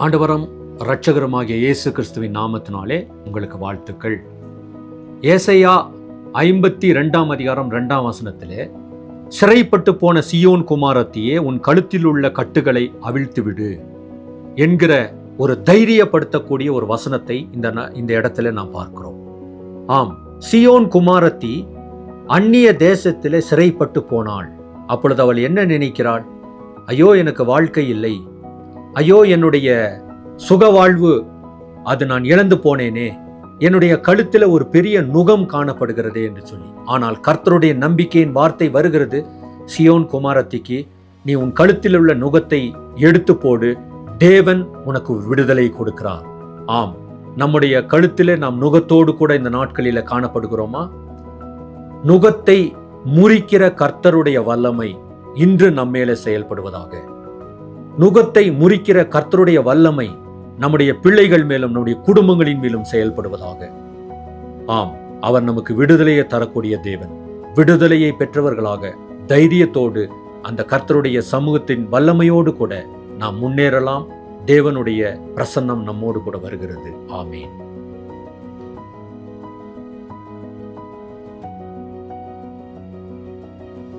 ஆண்டவரும் இரட்சகருமாகிய இயேசு கிறிஸ்துவின் நாமத்தினாலே உங்களுக்கு வாழ்த்துக்கள். ஏசாயா 52 அதிகாரம் 2 சிறைப்பட்டு போன சீயோன் குமாரத்தியே, உன் கழுத்தில் உள்ள கட்டுகளை அவிழ்த்து விடு என்கிற ஒரு தைரியப்படுத்தக்கூடிய ஒரு வசனத்தை இந்த இடத்துல நாம் பார்க்கிறோம். ஆம், சீயோன் குமாரத்தி அந்நிய தேசத்திலே சிறைப்பட்டு போனாள். அப்பொழுது அவள் என்ன நினைக்கிறாள்? ஐயோ, எனக்கு வாழ்க்கை இல்லை, ஐயோ என்னுடைய சுக வாழ்வு அது நான் இழந்து போனேனே, என்னுடைய கழுத்தில் ஒரு பெரிய நுகம் காணப்படுகிறது என்று சொல்லி. ஆனால் கர்த்தருடைய நம்பிக்கையின் வார்த்தை வருகிறது, சீயோன் குமாரத்திக்கு, நீ உன் கழுத்தில் உள்ள நுகத்தை எடுத்து போடு, தேவன் உனக்கு விடுதலை கொடுக்கிறார். ஆம், நம்முடைய கழுத்திலே நாம் நுகத்தோடு கூட இந்த நாட்களில காணப்படுகிறோமா? நுகத்தை முறிக்கிற கர்த்தருடைய வல்லமை இன்று நம்மேலே செயல்படுவதாக. நுகத்தை முறிக்கிற கர்த்தருடைய வல்லமை நம்முடைய பிள்ளைகள் மேலும் நம்முடைய குடும்பங்களின் மேலும் செயல்படுவதாக. ஆம், அவர் நமக்கு விடுதலையை தரக்கூடிய தேவன். விடுதலையை பெற்றவர்களாக தைரியத்தோடு அந்த கர்த்தருடைய சமூகத்தின் வல்லமையோடு கூட நாம் முன்னேறலாம். தேவனுடைய பிரசன்னம் நம்மோடு கூட வருகிறது. ஆமேன்.